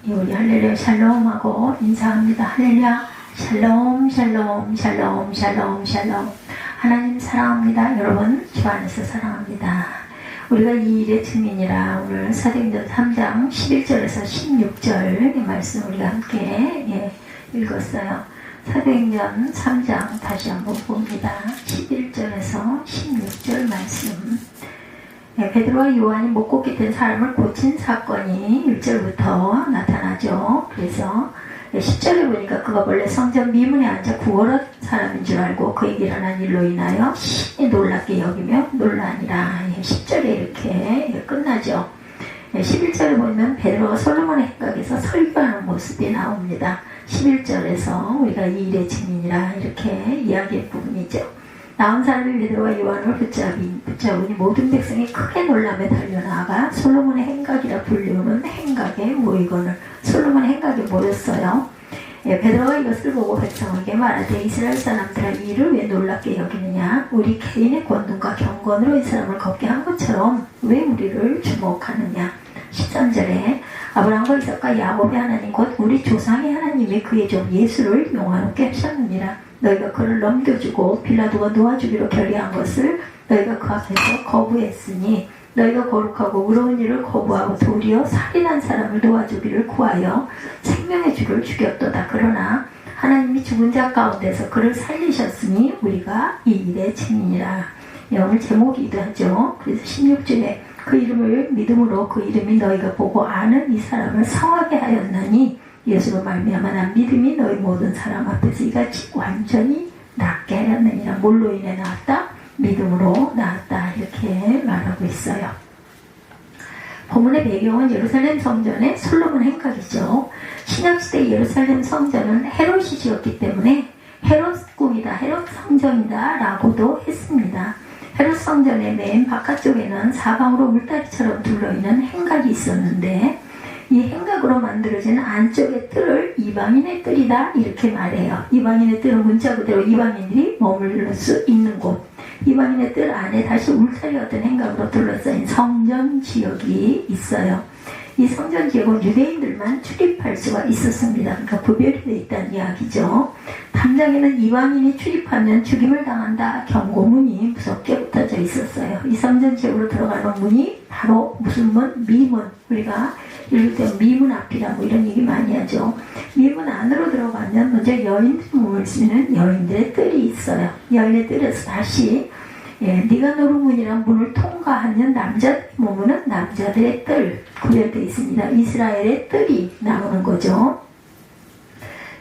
우리 할렐루야 샬롬하고 인사합니다. 할렐루야 샬롬 샬롬 샬롬 샬롬 샬롬. 하나님 사랑합니다. 여러분 주 안에서 사랑합니다. 우리가 이 일의 증인이라 오늘 사도행전 3장 11절에서 16절 이 말씀 우리가 함께 읽었어요. 사도행전 3장 다시 한번 봅니다. 11절에서 16절 말씀. 베드로와 요한이 목곡이 된 사람을 고친 사건이 1절부터 나타나죠. 그래서 10절에 보니까 그가 원래 성전 미문에 앉아 구걸한 사람인 줄 알고 그에게 일어난 일로 인하여 신이 놀랍게 여기며 놀라니라. 10절에 이렇게 끝나죠. 11절에 보면 베드로가 솔로몬의 행각에서 설교하는 모습이 나옵니다. 11절에서 우리가 이 일의 증인이라 이렇게 이야기할 부분이죠. 나온 사람이 베드로와 요한을 붙잡으니 모든 백성이 크게 놀라며 달려나가 솔로몬의 행각이라 불리우는 행각에 모이거늘. 솔로몬의 행각에 모였어요. 베드로가 이것을 보고 백성에게 말하되 이스라엘 사람들아 이 일을 왜 놀랍게 여기느냐. 우리 개인의 권능과 경건으로 이 사람을 걷게 한 것처럼 왜 우리를 주목하느냐. 13절에 아브라함과 이삭과 야곱의 하나님 곧 우리 조상의 하나님이 그의 종 예수를 용화롭게 하셨느니라. 너희가 그를 넘겨주고 빌라도가 놓아주기로 결의한 것을 너희가 그 앞에서 거부했으니 너희가 거룩하고 의로운 일을 거부하고 도리어 살인한 사람을 놓아주기를 구하여 생명의 주를 죽였도다. 그러나 하나님이 죽은 자 가운데서 그를 살리셨으니 우리가 이 일의 증인이라. 오늘 제목이기도 하죠. 그래서 16절에 그 이름을 믿음으로 그 이름이 너희가 보고 아는 이 사람을 성하게 하였나니 예수로 말미암아 난 믿음이 너희 모든 사람 앞에서 이같이 완전히 낫게 하였느니라. 뭘로 인해 나았다? 믿음으로 나았다. 이렇게 말하고 있어요. 본문의 배경은 예루살렘 성전의 솔로몬 행각이죠. 신약시대 예루살렘 성전은 헤롯이 지었기 때문에 헤롯 궁이다, 헤롯 성전이다 라고도 했습니다. 헤롯 성전의 맨 바깥쪽에는 사방으로 울타리처럼 둘러있는 행각이 있었는데 이 행각으로 만들어진 안쪽의 뜰을 이방인의 뜰이다 이렇게 말해요. 이방인의 뜰은 문자 그대로 이방인들이 머무를 수 있는 곳. 이방인의 뜰 안에 다시 울타리 같은 행각으로 둘러싸인 성전 지역이 있어요. 이 성전 지역은 유대인들만 출입할 수가 있었습니다. 그러니까 구별이 되어 있다는 이야기죠. 담장에는 이방인이 출입하면 죽임을 당한다 경고문이 무섭게 붙어져 있었어요. 이 성전 지역으로 들어가는 문이 바로 무슨 문? 미문. 우리가 읽을 때 미문 앞이라고 이런 얘기 많이 하죠. 미문 안으로 들어가면 먼저 여인들 몸을 쓰는 여인들의 뜰이 있어요. 여인의 뜰에서 다시 네가 노루문이란 문을 통과하면 남자들의 몸은 남자들의 뜰 구별되어 있습니다. 이스라엘의 뜰이 나오는 거죠.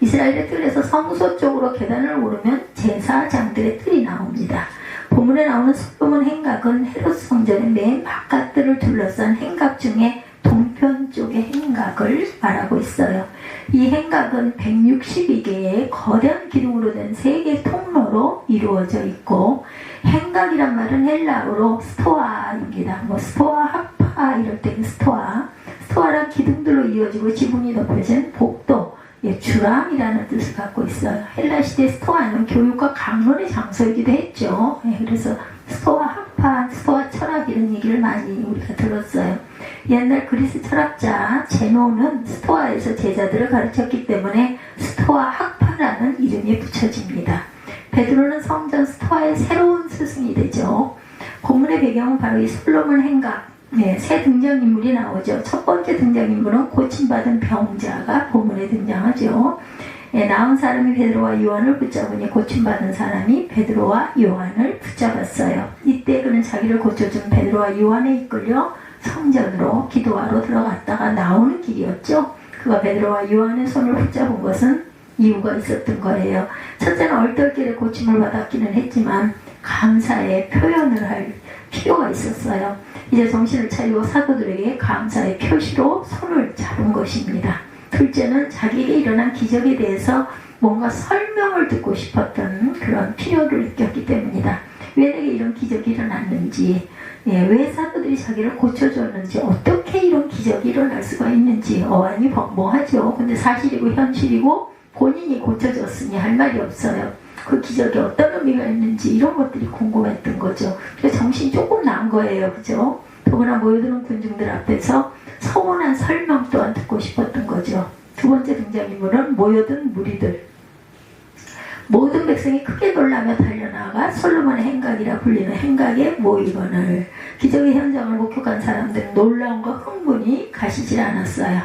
이스라엘의 뜰에서 성소 쪽으로 계단을 오르면 제사장들의 뜰이 나옵니다. 본문에 나오는 솔로몬 행각은 헤롯 성전의 맨 바깥뜰을 둘러싼 행각 중에 동편 쪽의 행각을 말하고 있어요. 이 행각은 162개의 거대한 기둥으로 된 3개의 통로로 이루어져 있고 행각이란 말은 헬라어로 스토아입니다. 스토아, 학파 이럴 때 스토아란 기둥들로 이어지고 지붕이 덮여진 복도, 주랑이라는 뜻을 갖고 있어요. 헬라시대 스토아는 교육과 강론의 장소이기도 했죠. 그래서 스토아 학파, 스토아 철학 이런 얘기를 많이 우리가 들었어요. 옛날 그리스 철학자 제노는 스토아에서 제자들을 가르쳤기 때문에 스토아 학파라는 이름이 붙여집니다. 베드로는 성전 스토아의 새로운 스승이 되죠. 본문의 배경은 바로 이 솔로몬 행각, 새 등장인물이 나오죠. 첫 번째 등장인물은 고침받은 병자가 본문에 등장하죠. 나온 사람이 베드로와 요한을 붙잡으니 고침받은 사람이 베드로와 요한을 붙잡았어요. 이때 그는 자기를 고쳐준 베드로와 요한에 이끌려 성전으로 기도하러 들어갔다가 나오는 길이었죠. 그가 베드로와 요한의 손을 붙잡은 것은 이유가 있었던 거예요. 첫째는 얼떨결에 고침을 받았기는 했지만 감사의 표현을 할 필요가 있었어요. 이제 정신을 차리고 사도들에게 감사의 표시로 손을 잡은 것입니다. 둘째는 자기에게 일어난 기적에 대해서 뭔가 설명을 듣고 싶었던 그런 필요를 느꼈기 때문이다. 왜 내게 이런 기적이 일어났는지, 왜 사도들이 자기를 고쳐줬는지, 어떻게 이런 기적이 일어날 수가 있는지 어안이 벙벙하죠. 근데 사실이고 현실이고 본인이 고쳐줬으니 할 말이 없어요. 그 기적이 어떤 의미가 있는지 이런 것들이 궁금했던 거죠. 그래서 정신이 조금 난 거예요. 그죠? 더구나 모여드는 군중들 앞에서 서운한 설명 또한 듣고 싶었던 거죠. 두 번째 등장인물은 모여든 무리들. 모든 백성이 크게 놀라며 달려나가 솔로몬의 행각이라 불리는 행각에 모이거늘. 기적의 현장을 목격한 사람들은 놀라움과 흥분이 가시질 않았어요.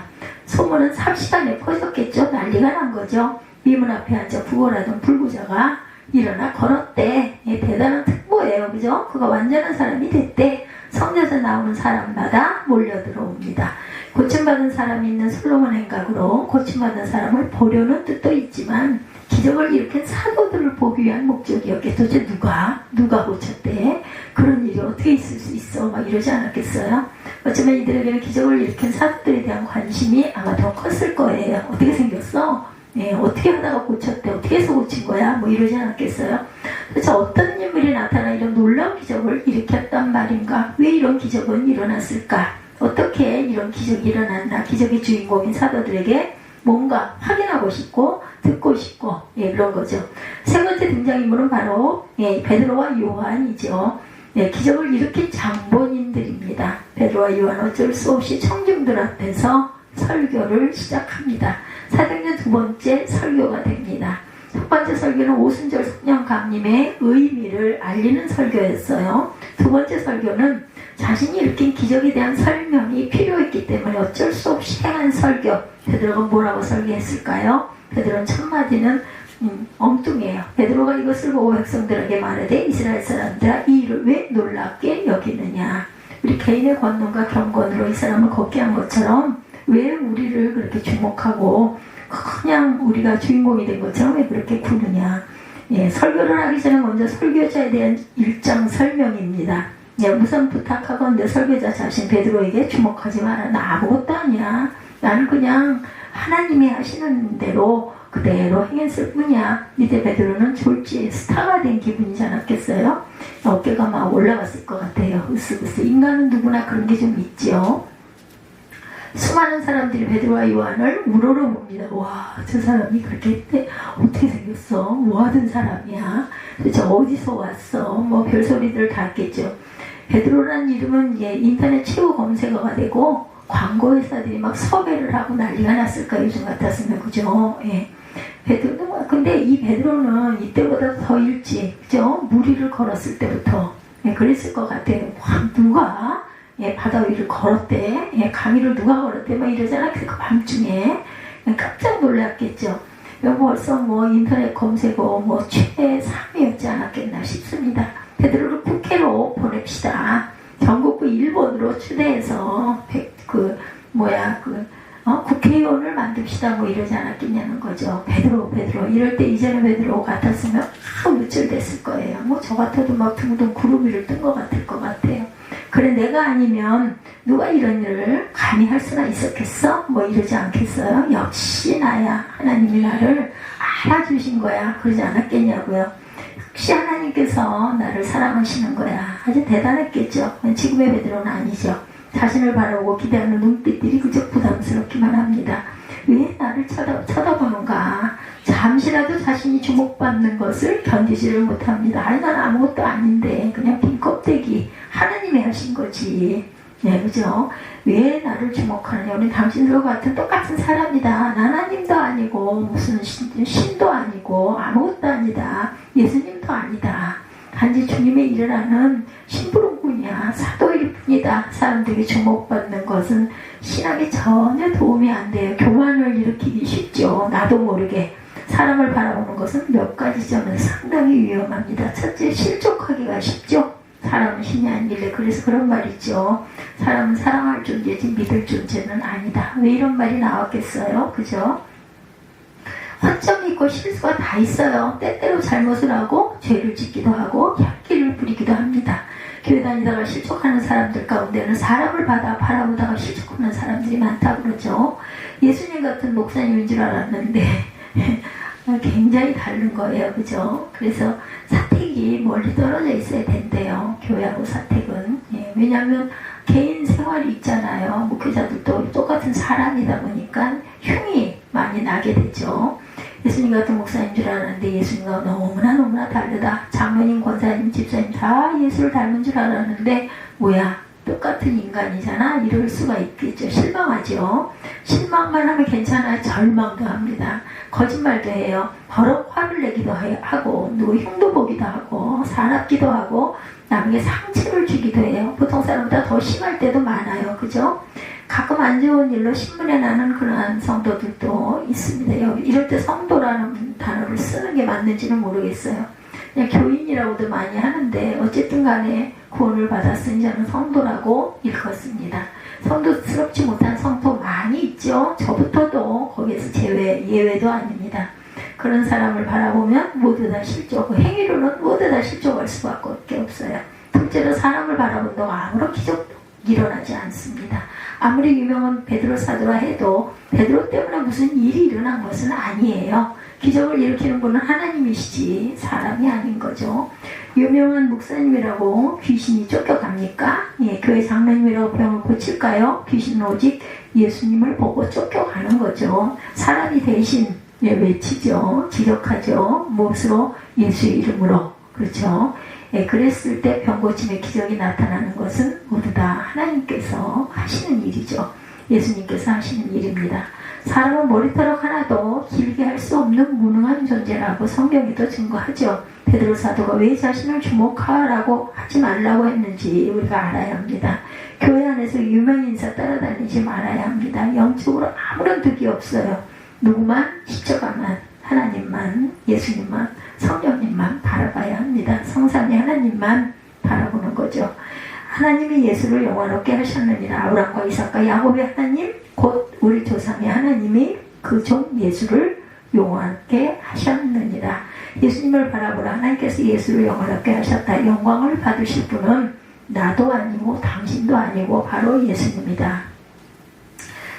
소문은 삽시간에 퍼졌겠죠. 난리가 난 거죠. 미문 앞에 앉아 구걸하던 불구자가 일어나 걸었대. 대단한 특보예요. 그죠? 그가 완전한 사람이 됐대. 성전에서 나오는 사람마다 몰려들어옵니다. 고침받은 사람이 있는 솔로몬 행각으로 고침받은 사람을 보려는 뜻도 있지만 기적을 일으킨 사도들을 보기 위한 목적이었겠죠. 도대체 누가 고쳤대? 그런 일이 어떻게 있을 수 있어? 막 이러지 않았겠어요? 어쩌면 이들에게는 기적을 일으킨 사도들에 대한 관심이 아마 더 컸을 거예요. 어떻게 생겼어? 어떻게 하다가 고쳤대? 어떻게 해서 고친 거야? 뭐 이러지 않았겠어요? 도대체 어떤 인물이 나타나 이런 놀라운 기적을 일으켰단 말인가? 왜 이런 기적은 일어났을까? 어떻게 이런 기적이 일어났나? 기적의 주인공인 사도들에게 뭔가 확인하고 싶고 듣고 싶고 그런 거죠. 세 번째 등장인물은 바로 베드로와 요한이죠. 기적을 일으킨 장본인들입니다. 베드로와 요한 어쩔 수 없이 청중들 앞에서 설교를 시작합니다. 사도행전 두 번째 설교가 됩니다. 첫 번째 설교는 오순절 성령 감림의 의미를 알리는 설교였어요. 두 번째 설교는 자신이 일으킨 기적에 대한 설명이 필요했기 때문에 어쩔 수 없이 행한 설교. 베드로가 뭐라고 설교했을까요? 베드로는 첫 마디는 엉뚱해요. 베드로가 이것을 보고 백성들에게 말하되 이스라엘 사람들아 이 일을 왜 놀랍게 여기느냐. 우리 개인의 권능과 경건으로 이 사람을 걷게 한 것처럼 왜 우리를 그렇게 주목하고 그냥 우리가 주인공이 된 것처럼 왜 그렇게 구느냐. 설교를 하기 전에 먼저 설교자에 대한 일장 설명입니다. 우선 부탁하건대 설교자 자신 베드로에게 주목하지 마라. 나 아무것도 아니야. 나는 그냥 하나님이 하시는 대로 그대로 행했을 뿐이야. 이때 베드로는 졸지에 스타가 된 기분이지 않았겠어요? 어깨가 막 올라갔을 것 같아요. 으쓱으쓱. 인간은 누구나 그런 게 좀 있죠. 수많은 사람들이 베드로와 요한을 우러러봅니다. 와, 저 사람이 그렇게 했대? 어떻게 생겼어? 뭐 하던 사람이야? 도대체 어디서 왔어? 뭐 별소리들 다 했겠죠. 베드로라는 이름은 인터넷 최고 검색어가 되고 광고 회사들이 막 섭외를 하고 난리가 났을까 요즘 같았으면. 그죠? 베드로. 근데 이 베드로는 이때보다 더 일찍, 그죠? 무리를 걸었을 때부터 그랬을 것 같아요. 와, 누가 바다 위를 걸었대? 강의를 누가 걸었대? 막 이러잖아. 그 밤중에 깜짝 놀랐겠죠. 벌써 인터넷 검색어 최대 3위였지 않았겠나 싶습니다. 베드로를 국회로 보냅시다. 전국구 1번으로 추대해서 국회의원을 만듭시다. 이러지 않았겠냐는 거죠. 베드로. 이럴 때 이전에 베드로 같았으면 유출됐을 거예요. 저 같아도 막 둥둥 구름 위를 뜬 것 같을 것 같아요. 그래, 내가 아니면 누가 이런 일을 감히 할 수가 있었겠어? 이러지 않겠어요? 역시 나야. 하나님이 나를 알아주신 거야. 그러지 않았겠냐고요. 역시 하나님께서 나를 사랑하시는 거야. 아주 대단했겠죠. 지금의 베드로는 아니죠. 자신을 바라보고 기대하는 눈빛들이 그저 부담스럽기만 합니다. 왜 나를 쳐다보는가? 잠시라도 자신이 주목받는 것을 견디지를 못합니다. 아니, 난 아무것도 아닌데 그냥 빈 껍데기. 하나님이 하신 거지. 그죠? 왜 나를 주목하느냐? 우리 당신들과 같은 똑같은 사람이다. 난 하나님도 아니고 무슨 신도 아니고 아무것도 아니다. 예수님도 아니다. 단지 주님의 일을 하는 심부름꾼이야. 사도일 뿐이다. 사람들이 주목받는 것은 신앙에 전혀 도움이 안 돼요. 교만을 일으키기 쉽죠. 나도 모르게. 사람을 바라보는 것은 몇 가지 점에서 상당히 위험합니다. 첫째, 실족하기가 쉽죠. 사람은 신이 아니래. 그래서 그런 말 있죠. 사람은 사랑할 존재지 믿을 존재는 아니다. 왜 이런 말이 나왔겠어요? 그죠? 허점이 있고 실수가 다 있어요. 때때로 잘못을 하고 죄를 짓기도 하고 혈기를 부리기도 합니다. 교회 다니다가 실족하는 사람들 가운데는 사람을 바라보다가 실족하는 사람들이 많다고 그러죠. 예수님 같은 목사님인 줄 알았는데 굉장히 다른 거예요. 그죠? 그래서 사택이 멀리 떨어져 있어야 된대요. 교회하고 사택은. 왜냐하면 개인 생활이 있잖아요. 목회자들도 똑같은 사람이다 보니까 흉이 많이 나게 되죠. 예수님 같은 목사인 줄 알았는데 예수님과 너무나 다르다. 장로님, 권사님, 집사님 다 예수를 닮은 줄 알았는데 뭐야? 똑같은 인간이잖아. 이럴 수가 있겠죠. 실망하죠. 실망만 하면 괜찮아요. 절망도 합니다. 거짓말도 해요. 버럭 화를 내기도 하고 누구 흉도 보기도 하고 사납기도 하고 남에게 상처를 주기도 해요. 보통 사람보다 더 심할 때도 많아요. 그죠? 가끔 안 좋은 일로 신문에 나는 그러한 성도들도 있습니다. 이럴 때 성도라는 단어를 쓰는 게 맞는지는 모르겠어요. 그냥 교인이라고도 많이 하는데 어쨌든 간에 구원을 받았으니 저는 성도라고 일컫습니다. 성도스럽지 못한 성도 많이 있죠. 저부터도 거기에서 예외도 아닙니다. 그런 사람을 바라보면 모두 다 실족, 행위로는 모두 다 실족할 수밖에 없어요. 둘째로 사람을 바라본다고 아무런 기적도 일어나지 않습니다. 아무리 유명한 베드로 사도라 해도 베드로 때문에 무슨 일이 일어난 것은 아니에요. 기적을 일으키는 분은 하나님이시지 사람이 아닌 거죠. 유명한 목사님이라고 귀신이 쫓겨갑니까? 예, 교회 장로님이라고 병을 고칠까요? 귀신은 오직 예수님을 보고 쫓겨가는 거죠. 사람이 대신 외치죠. 지적하죠. 무엇으로? 예수의 이름으로. 그렇죠. 예, 그랬을 때 병고침의 기적이 나타나는 것은 모두 다 하나님께서 하시는 일이죠. 예수님께서 하시는 일입니다. 사람은 머리카락 하나도 길게 할 수 없는 무능한 존재라고 성경에도 증거하죠. 베드로 사도가 왜 자신을 주목하라고 하지 말라고 했는지 우리가 알아야 합니다. 교회 안에서 유명 인사 따라다니지 말아야 합니다. 영적으로 아무런 득이 없어요. 누구만? 십자가만, 하나님만, 예수님만, 성령님만 바라봐야 합니다. 성삼위 하나님만 바라보는 거죠. 하나님이 예수를 영원롭게 하셨느니라. 아브라함과 이삭과 야곱의 하나님, 곧 우리 조상의 하나님이 그 종 예수를 영원롭게 하셨느니라. 예수님을 바라보라. 하나님께서 예수를 영원롭게 하셨다. 영광을 받으실 분은 나도 아니고 당신도 아니고 바로 예수님이다.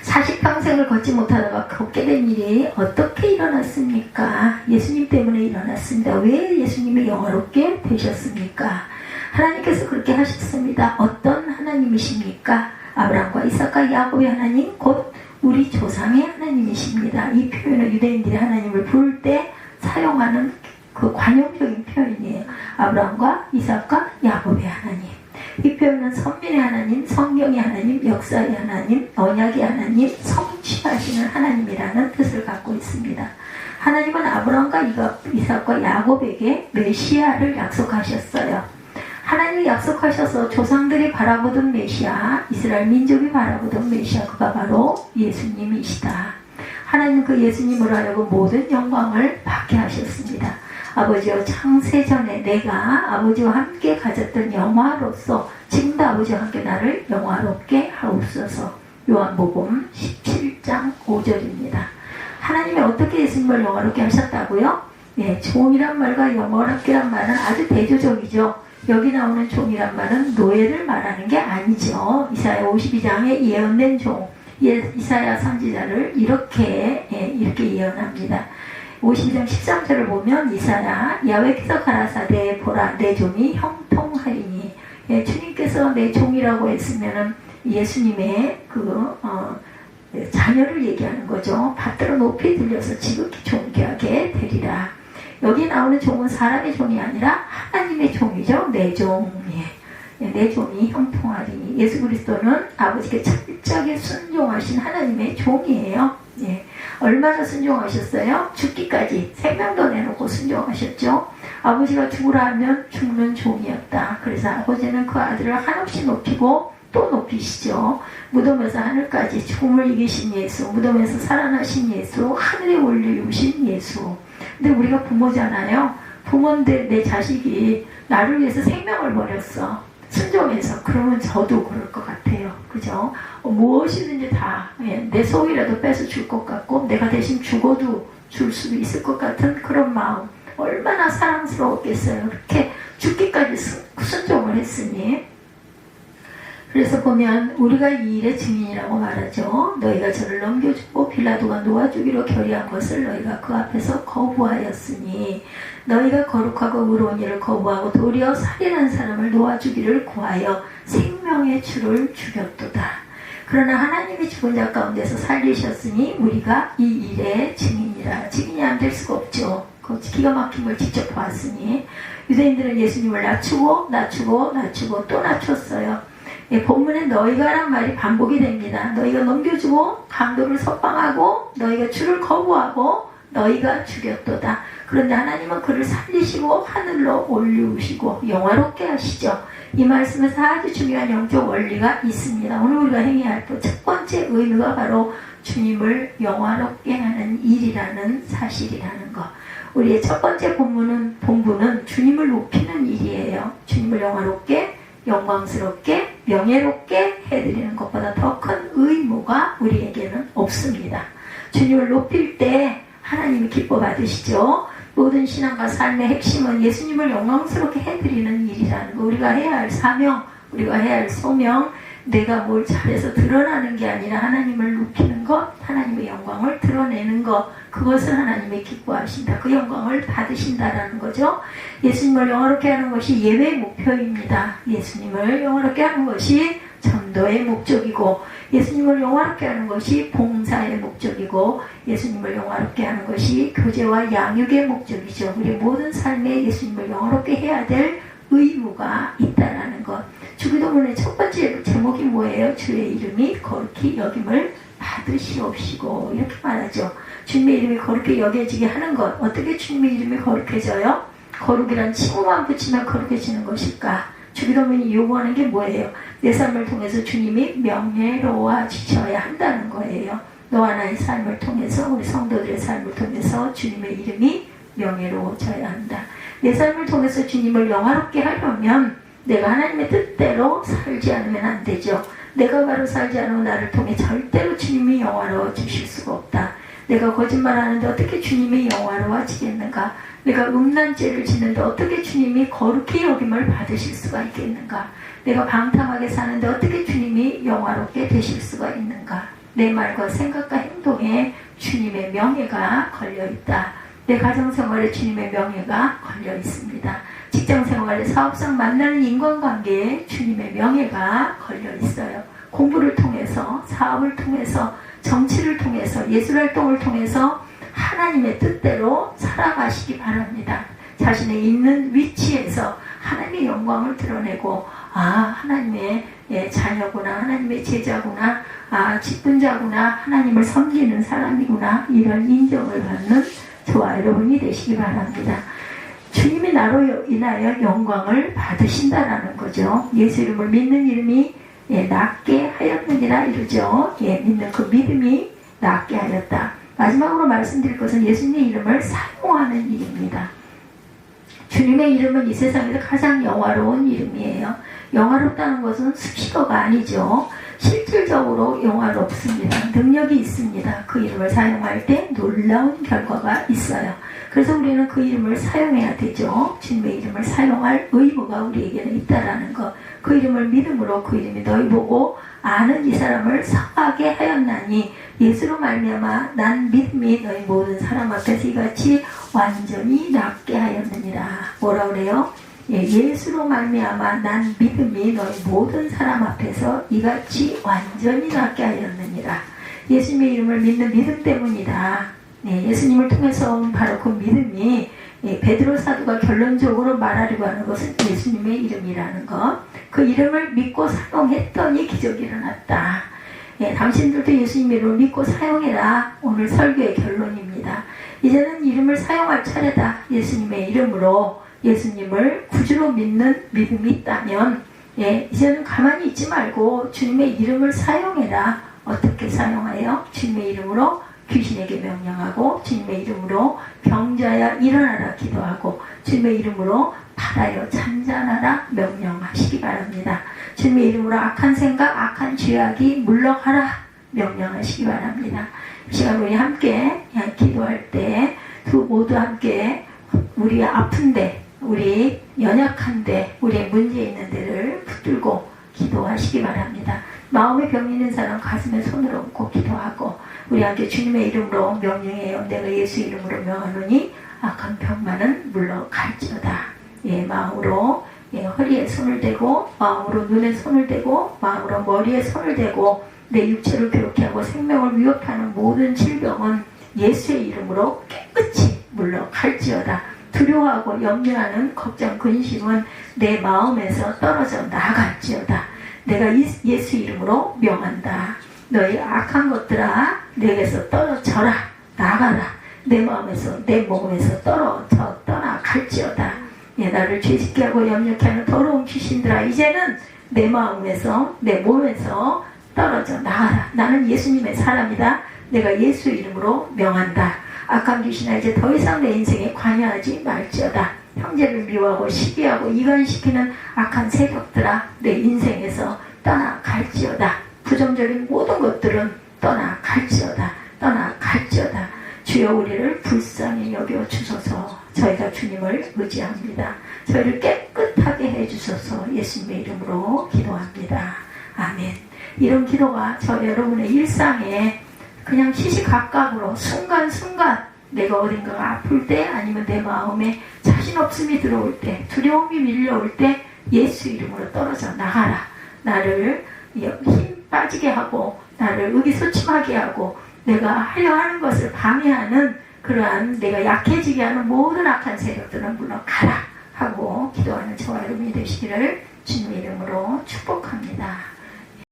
40평생을 걷지 못하다가 걷게 된 일이 어떻게 일어났습니까? 예수님 때문에 일어났습니다. 왜 예수님이 영화롭게 되셨습니까? 하나님께서 그렇게 하셨습니다. 어떤 하나님이십니까? 아브라함과 이삭과 야곱의 하나님, 곧 우리 조상의 하나님이십니다. 이 표현은 유대인들이 하나님을 부를 때 사용하는 그 관용적인 표현이에요. 아브라함과 이삭과 야곱의 하나님. 이 표현은 선민의 하나님, 성경의 하나님, 역사의 하나님, 언약의 하나님, 성취하시는 하나님이라는 뜻을 갖고 있습니다. 하나님은 아브라함과 이삭과 야곱에게 메시아를 약속하셨어요. 하나님이 약속하셔서 조상들이 바라보던 메시아, 이스라엘 민족이 바라보던 메시아, 그가 바로 예수님이시다. 하나님은 그 예수님으로 하여금 모든 영광을 받게 하셨습니다. 아버지여, 창세전에 내가 아버지와 함께 가졌던 영화로서 지금도 아버지와 함께 나를 영화롭게 하옵소서. 요한복음 17장 5절입니다. 하나님이 어떻게 예수님을 영화롭게 하셨다고요? 네, 종이란 말과 영화롭게란 말은 아주 대조적이죠. 여기 나오는 종이란 말은 노예를 말하는 게 아니죠. 이사야 52장에 예언된 종, 이사야 선지자를 이렇게 예언합니다. 52장 13절을 보면 이사야, 야훼께서 가라사대 보라 내 종이 형통하리니. 예, 주님께서 내 종이라고 했으면은 예수님의 자녀를 얘기하는 거죠. 받들어 높이 들려서 지극히 존귀하게 되리라. 여기 나오는 종은 사람의 종이 아니라 하나님의 종이죠. 내 종. 예, 내 종이 형통하리니. 예수 그리스도는 아버지께 철저하게 순종하신 하나님의 종이에요. 예. 얼마나 순종하셨어요? 죽기까지 생명도 내놓고 순종하셨죠. 아버지가 죽으라 하면 죽는 종이었다. 그래서 아버지는 그 아들을 한없이 높이고 또 높이시죠. 무덤에서 하늘까지 죽음을 이기신 예수, 무덤에서 살아나신 예수, 하늘에 올리우신 예수. 근데 우리가 부모잖아요. 부모인데 내 자식이 나를 위해서 생명을 버렸어. 순종해서. 그러면 저도 그럴 것 같아요. 그죠? 무엇이든지 다 내 속이라도 뺏어 줄 것 같고 내가 대신 죽어도 줄 수도 있을 것 같은 그런 마음. 얼마나 사랑스러웠겠어요. 그렇게 죽기까지 순종을 했으니. 그래서 보면 우리가 이 일의 증인이라고 말하죠. 너희가 저를 넘겨주고 빌라도가 놓아주기로 결의한 것을 너희가 그 앞에서 거부하였으니 너희가 거룩하고 의로운 일을 거부하고 도리어 살인한 사람을 놓아주기를 구하여 생명의 주를 죽였도다. 그러나 하나님이 죽은 자 가운데서 살리셨으니 우리가 이 일의 증인이라. 증인이 안 될 수가 없죠. 그 기가 막힌 걸 직접 보았으니. 유대인들은 예수님을 낮추고 또 낮췄어요. 본문에 너희가란 말이 반복이 됩니다. 너희가 넘겨주고 강도를 석방하고 너희가 주를 거부하고 너희가 죽였도다. 그런데 하나님은 그를 살리시고 하늘로 올리우시고 영화롭게 하시죠. 이 말씀에서 아주 중요한 영적 원리가 있습니다. 오늘 우리가 행해야 할 첫 번째 의미가 바로 주님을 영화롭게 하는 일이라는 사실이라는 것. 우리의 첫 번째 본분은 주님을 높이는 일이에요. 주님을 영화롭게, 영광스럽게, 명예롭게 해드리는 것보다 더 큰 의무가 우리에게는 없습니다. 주님을 높일 때 하나님이 기뻐 받으시죠. 모든 신앙과 삶의 핵심은 예수님을 영광스럽게 해드리는 일이라는 거. 우리가 해야 할 사명, 우리가 해야 할 소명, 내가 뭘 잘해서 드러나는 게 아니라 하나님을 높이는 것, 하나님의 영광을 드러내는 것, 그것을 하나님이 기뻐하신다. 그 영광을 받으신다라는 거죠. 예수님을 영화롭게 하는 것이 예배의 목표입니다. 예수님을 영화롭게 하는 것이 전도의 목적이고, 예수님을 영화롭게 하는 것이 봉사의 목적이고, 예수님을 영화롭게 하는 것이 교제와 양육의 목적이죠. 우리 모든 삶에 예수님을 영화롭게 해야 될 의무가 있다라는 것. 주기도문의 첫 번째 제목이 뭐예요? 주의 이름이 거룩히 여김을 받으시옵시고, 이렇게 말하죠. 주님의 이름이 거룩히 여겨지게 하는 것. 어떻게 주님의 이름이 거룩해져요? 거룩이란 칭호만 붙이면 거룩해지는 것일까? 주기도문이 요구하는 게 뭐예요? 내 삶을 통해서 주님이 명예로워지셔야 한다는 거예요. 너와 나의 삶을 통해서, 우리 성도들의 삶을 통해서 주님의 이름이 명예로워져야 한다. 내 삶을 통해서 주님을 영화롭게 하려면 내가 하나님의 뜻대로 살지 않으면 안 되죠. 내가 바로 살지 않으면 나를 통해 절대로 주님이 영화로워지실 수가 없다. 내가 거짓말하는데 어떻게 주님이 영화로워지겠는가? 내가 음란죄를 짓는데 어떻게 주님이 거룩히 여김을 받으실 수가 있겠는가? 내가 방탕하게 사는데 어떻게 주님이 영화롭게 되실 수가 있는가? 내 말과 생각과 행동에 주님의 명예가 걸려있다. 내 가정생활에 주님의 명예가 걸려 있습니다. 직장생활에 사업상 만나는 인간관계에 주님의 명예가 걸려 있어요. 공부를 통해서, 사업을 통해서, 정치를 통해서, 예술활동을 통해서 하나님의 뜻대로 살아가시기 바랍니다. 자신의 있는 위치에서 하나님의 영광을 드러내고, 하나님의 자녀구나, 하나님의 제자구나, 직분자구나, 하나님을 섬기는 사람이구나, 이런 인정을 받는 저와 여러분이 되시기 바랍니다. 주님이 나로 인하여 영광을 받으신다라는 거죠. 예수 이름을 믿는 이름이 낫게 하였느니라 이러죠. 믿는 그 믿음이 낫게 하였다. 마지막으로 말씀드릴 것은 예수님의 이름을 사용하는 일입니다. 주님의 이름은 이 세상에서 가장 영화로운 이름이에요. 영화롭다는 것은 수식어가 아니죠. 실질적으로 영화롭습니다. 능력이 있습니다. 그 이름을 사용할 때 놀라운 결과가 있어요. 그래서 우리는 그 이름을 사용해야 되죠. 주님의 이름을 사용할 의무가 우리에게는 있다라는 것. 그 이름을 믿음으로 그 이름이 너희 보고 아는 이 사람을 성하게 하였나니 예수로 말미암아 난 믿음이 너희 모든 사람 앞에서 이같이 완전히 낫게 하였느니라. 뭐라 그래요? 예수로 말미암아 난 믿음이 너희 모든 사람 앞에서 이같이 완전히 낫게 하였느니라. 예수님의 이름을 믿는 믿음 때문이다. 예수님을 통해서 온 바로 그 믿음이 베드로 사도가 결론적으로 말하려고 하는 것은 예수님의 이름이라는 것. 그 이름을 믿고 사용했더니 기적이 일어났다. 당신들도 예수님 이름을 믿고 사용해라. 오늘 설교의 결론입니다. 이제는 이름을 사용할 차례다. 예수님의 이름으로 예수님을 구주로 믿는 믿음이 있다면 이제는 가만히 있지 말고 주님의 이름을 사용해라. 어떻게 사용하여? 주님의 이름으로 귀신에게 명령하고, 주님의 이름으로 병자야 일어나라 기도하고, 주님의 이름으로 바다여 잠잠하라 명령하시기 바랍니다. 주님의 이름으로 악한 생각, 악한 죄악이 물러가라 명령하시기 바랍니다. 이 시간 우리 함께 기도할 때 모두 함께 우리 아픈데, 우리 연약한데, 우리의 문제 있는 데를 붙들고 기도하시기 바랍니다. 마음에 병 있는 사람 가슴에 손을 얹고 기도하고, 우리 함께 주님의 이름으로 명령해요. 내가 예수 이름으로 명하노니 악한 병만은 물러갈지어다. 마음으로 허리에 손을 대고, 마음으로 눈에 손을 대고, 마음으로 머리에 손을 대고, 내 육체를 괴롭게 하고 생명을 위협하는 모든 질병은 예수의 이름으로 깨끗이 물러갈지어다. 두려워하고 염려하는 걱정, 근심은 내 마음에서 떨어져 나갈지어다. 내가 예수 이름으로 명한다. 너희 악한 것들아 내게서 떨어져라. 나가라. 내 마음에서 내 몸에서 떠나 갈지어다. 나를 죄짓게 하고 염려케 하는 더러운 귀신들아 이제는 내 마음에서 내 몸에서 떨어져 나가라. 나는 예수님의 사람이다. 내가 예수 이름으로 명한다. 악한 귀신아 이제 더 이상 내 인생에 관여하지 말지어다. 형제를 미워하고 시기하고 이간시키는 악한 세력들아 내 인생에서 떠나갈지어다. 부정적인 모든 것들은 떠나갈지어다. 떠나갈지어다. 주여 우리를 불쌍히 여겨 주소서. 저희가 주님을 의지합니다. 저희를 깨끗하게 해주소서. 예수님의 이름으로 기도합니다. 아멘. 이런 기도가 저 여러분의 일상에 그냥 시시각각으로 순간순간 내가 어딘가가 아플 때 아니면 내 마음에 자신 없음이 들어올 때 두려움이 밀려올 때 예수 이름으로 떨어져 나가라. 나를 힘 빠지게 하고 나를 의기소침하게 하고 내가 하려 하는 것을 방해하는 그러한 내가 약해지게 하는 모든 악한 세력들은 물러가라 하고 기도하는 저와 여러분이 되시기를 주님 이름으로 축복합니다.